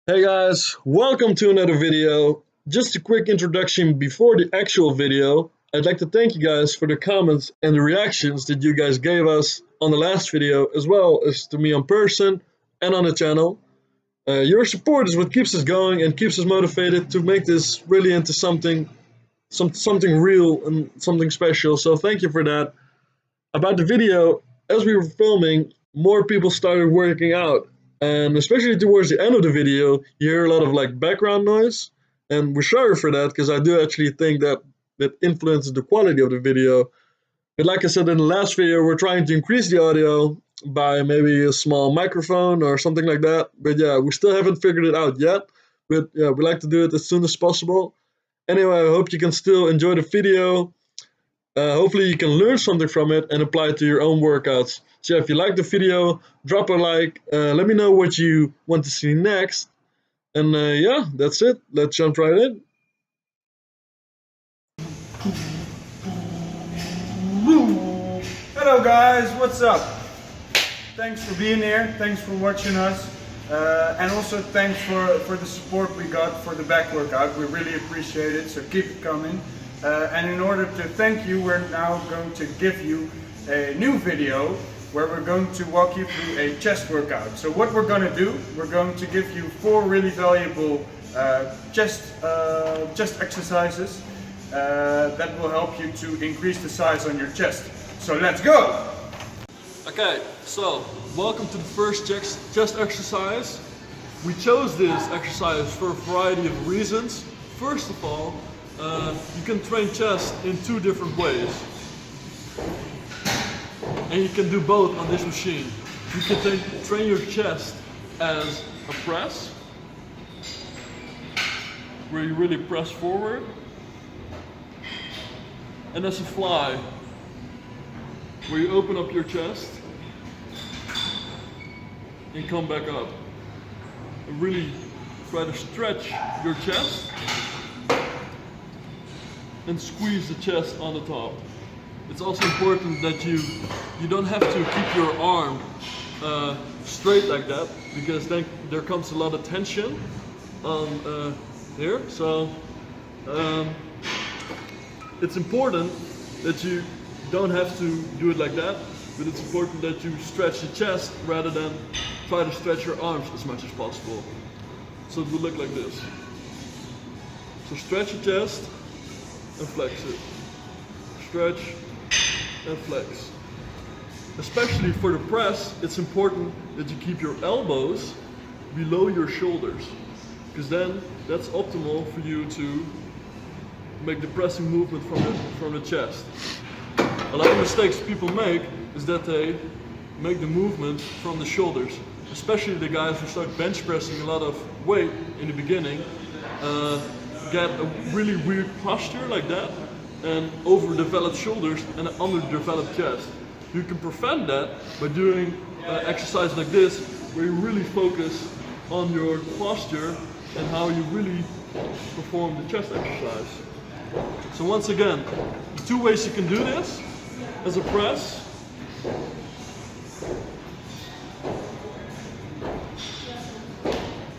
Hey guys, welcome to another video. Just a quick introduction before the actual video. I'd like to thank you guys for the comments and the reactions that you guys gave us on the last video, as well as to me on person and on the channel. Your support is what keeps us going and keeps us motivated to make this really into something real and something special. So thank you for that. About the video, as we were filming, more people started working out, and especially towards the end of the video you hear a lot of like background noise, and we're sorry for that because I do actually think that influences the quality of the video. But like I said in the last video, we're trying to increase the audio by maybe a small microphone or something like that, but yeah, we still haven't figured it out yet. But yeah, we like to do it as soon as possible. Anyway, I hope you can still enjoy the video. Hopefully you can learn something from it and apply it to your own workouts. So if you like the video, drop a like, let me know what you want to see next. And yeah, that's it. Let's jump right in. Hello guys, what's up? Thanks for being here, thanks for watching us, and also thanks for the support we got for the back workout. We really appreciate it, so keep it coming. And in order to thank you, we're now going to give you a new video where we're going to walk you through a chest workout. So what we're going to do, we're going to give you 4 really valuable chest exercises that will help you to increase the size on your chest. So let's go! Okay, so welcome to the first chest exercise. We chose this exercise for a variety of reasons. First of all, you can train chest in 2 different ways. And you can do both on this machine. You can train your chest as a press, where you really press forward, and as a fly, where you open up your chest and come back up. And really try to stretch your chest and squeeze the chest on the top. It's also important that you don't have to keep your arm straight like that, because then there comes a lot of tension on here. So it's important that you don't have to do it like that, but it's important that you stretch the chest rather than try to stretch your arms as much as possible. So it will look like this. So stretch your chest and flex it. Stretch and flex. Especially for the press, it's important that you keep your elbows below your shoulders, because then that's optimal for you to make the pressing movement from the chest. A lot of mistakes people make is that they make the movement from the shoulders, especially the guys who start bench pressing a lot of weight in the beginning, get a really weird posture like that, and overdeveloped shoulders and an underdeveloped chest. You can prevent that by doing exercises like this, where you really focus on your posture and how you really perform the chest exercise. So once again, the 2 ways you can do this: as a press,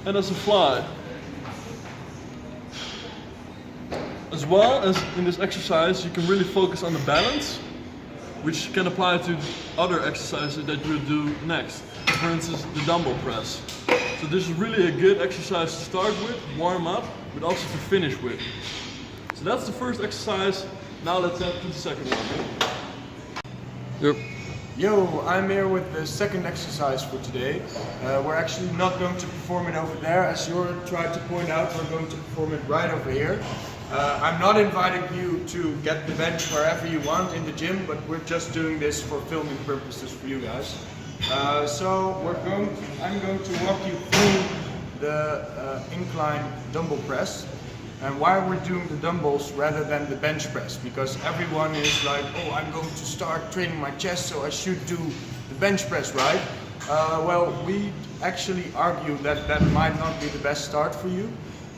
and as a fly. As well as in this exercise, you can really focus on the balance, which can apply to other exercises that you will do next. For instance, the dumbbell press. So this is really a good exercise to start with, warm up, but also to finish with. So that's the first exercise. Now let's head to the second one. Yep. Yo, I'm here with the second exercise for today. We're actually not going to perform it over there, as Jor tried to point out. We're going to perform it right over here. I'm not inviting you to get the bench wherever you want in the gym, but we're just doing this for filming purposes for you guys. So I'm going to walk you through the incline dumbbell press, and why we're doing the dumbbells rather than the bench press, because everyone is like, oh, I'm going to start training my chest, so I should do the bench press, right? Well, we actually argue that that might not be the best start for you,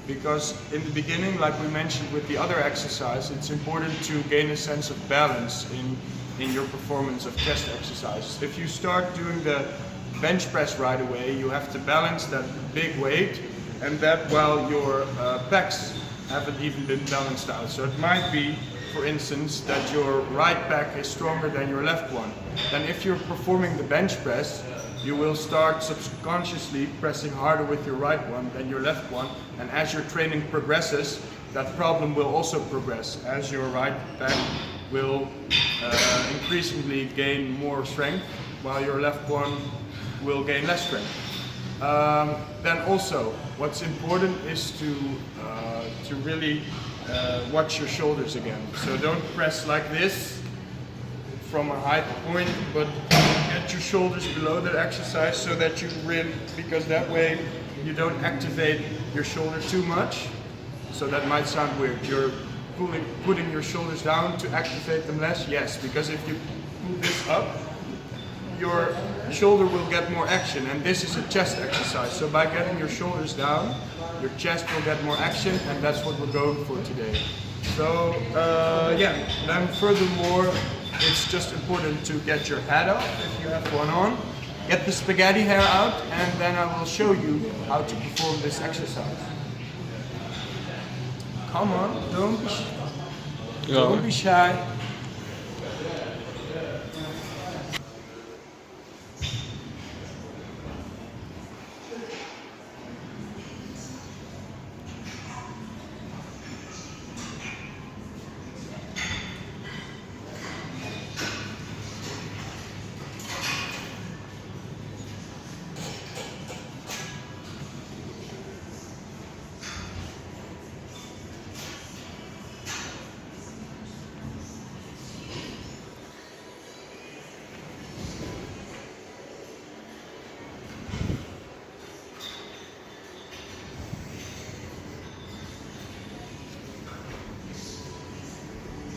because in the beginning, like we mentioned with the other exercise, it's important to gain a sense of balance in your performance of chest exercises. If you start doing the bench press right away, you have to balance that big weight and that while your pecs haven't even been balanced out. So it might be, for instance, that your right pec is stronger than your left one. Then if you're performing the bench press, you will start subconsciously pressing harder with your right one than your left one, and as your training progresses, that problem will also progress, as your right pec will increasingly gain more strength, while your left one will gain less strength. Then also, what's important is to really watch your shoulders again. So don't press like this from a high point, but get your shoulders below that exercise so that you really, because that way you don't activate your shoulder too much. So that might sound weird. You're putting your shoulders down to activate them less? Yes, because if you move this up, your shoulder will get more action, and this is a chest exercise. So by getting your shoulders down, your chest will get more action, and that's what we're going for today. So yeah, then furthermore, it's just important to get your hat off if you have one on. Get the spaghetti hair out, and then I will show you how to perform this exercise. Come on, don't be shy.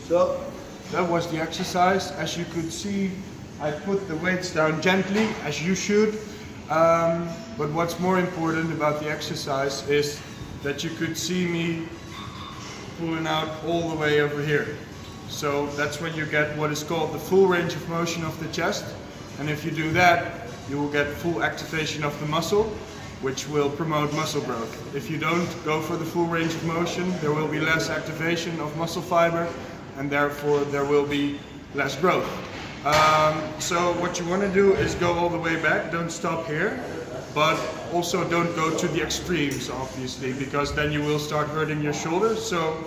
So that was the exercise. As you could see, I put the weights down gently, as you should. But what's more important about the exercise is that you could see me pulling out all the way over here. So that's when you get what is called the full range of motion of the chest. And if you do that, you will get full activation of the muscle, which will promote muscle growth. If you don't go for the full range of motion, there will be less activation of muscle fiber, and therefore there will be less growth. So what you want to do is go all the way back, don't stop here, but also don't go to the extremes, obviously, because then you will start hurting your shoulders. So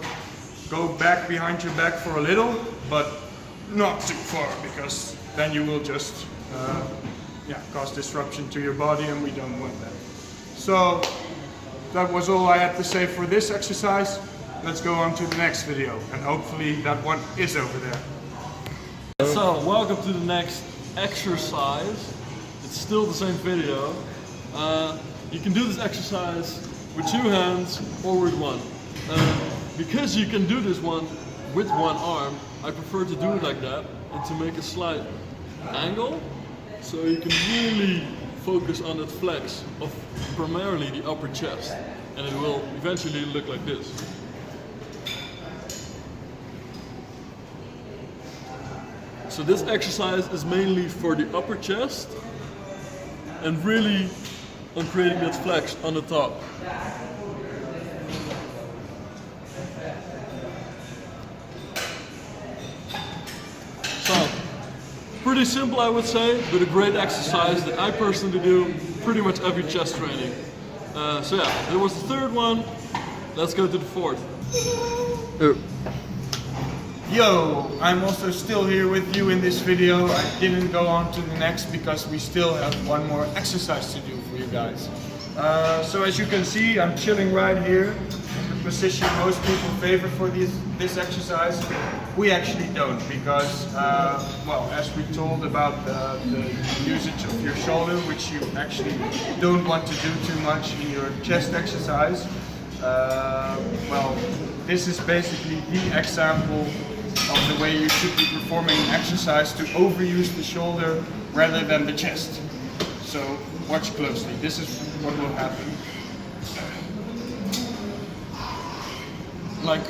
go back behind your back for a little, but not too far, because then you will just cause disruption to your body, and we don't want that. So that was all I had to say for this exercise. Let's go on to the next video, and hopefully that one is over there. So, welcome to the next exercise. It's still the same video. You can do this exercise with two hands or with one. Because you can do this one with one arm, I prefer to do it like that and to make a slight angle, so you can really focus on that flex of primarily the upper chest, and it will eventually look like this. So this exercise is mainly for the upper chest and really on creating that flex on the top. So, pretty simple I would say, but a great exercise that I personally do pretty much every chest training. So yeah, there was the third one. Let's go to the fourth. Yo, I'm also still here with you in this video. I didn't go on to the next because we still have one more exercise to do for you guys. So as you can see, I'm chilling right here, the position most people favor for this exercise. We actually don't, because, well, as we told about the usage of your shoulder, which you actually don't want to do too much in your chest exercise, well, this is basically the example of the way you should be performing an exercise to overuse the shoulder rather than the chest. So watch closely. This is what will happen. Like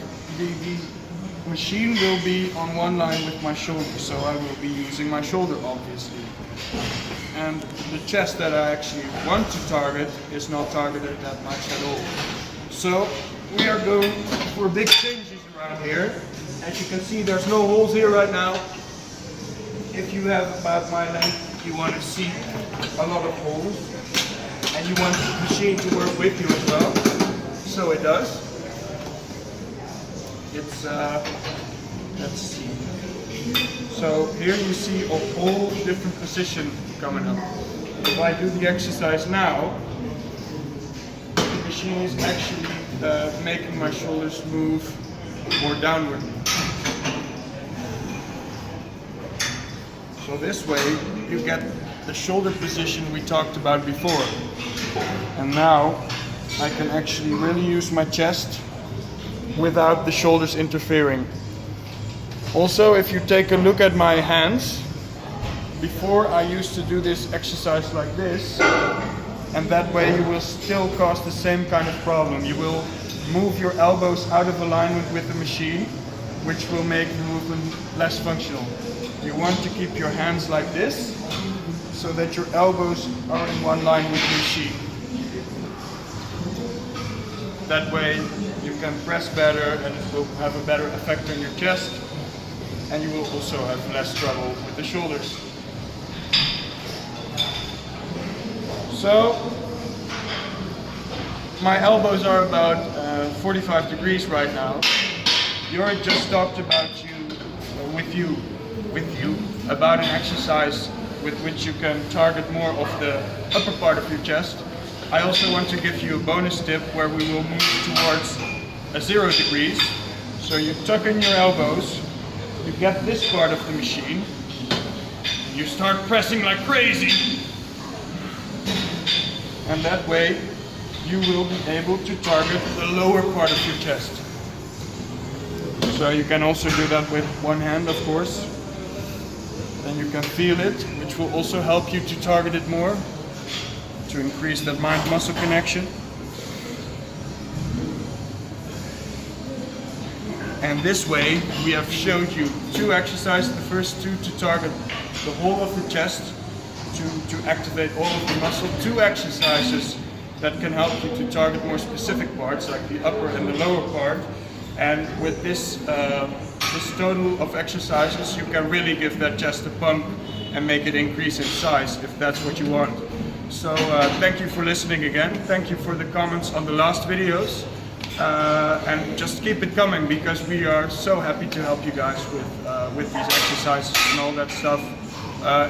machine will be on one line with my shoulder, so I will be using my shoulder obviously. And the chest that I actually want to target is not targeted that much at all. So we are going for big changes around here. As you can see, there's no holes here right now. If you have about my length, you want to see a lot of holes. And you want the machine to work with you as well. So it does. It's, let's see. So here you see a whole different position coming up. If I do the exercise now, the machine is actually making my shoulders move more downward. So this way you get the shoulder position we talked about before. And now I can actually really use my chest without the shoulders interfering. Also, if you take a look at my hands, before I used to do this exercise like this, and that way you will still cause the same kind of problem. You will move your elbows out of alignment with the machine, which will make the movement less functional. You want to keep your hands like this, so that your elbows are in one line with the machine. That way you can press better and it will have a better effect on your chest, and you will also have less trouble with the shoulders. So my elbows are about 45 degrees right now. Jörg just talked about with you about an exercise with which you can target more of the upper part of your chest. I also want to give you a bonus tip where we will move towards 0 degrees. So you tuck in your elbows, you get this part of the machine, you start pressing like crazy. And that way you will be able to target the lower part of your chest. So you can also do that with one hand, of course. Then you can feel it, which will also help you to target it more, to increase that mind-muscle connection. And this way we have showed you 2 exercises, the first 2 to target the whole of the chest, to activate all of the muscle, 2 exercises that can help you to target more specific parts like the upper and the lower part. And with this total of exercises, you can really give that chest a pump and make it increase in size if that's what you want. So thank you for listening again. Thank you for the comments on the last videos. And just keep it coming, because we are so happy to help you guys with these exercises and all that stuff.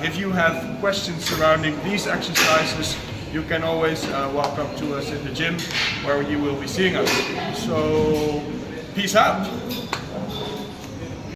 If you have questions surrounding these exercises, you can always walk up to us in the gym where you will be seeing us. So peace out.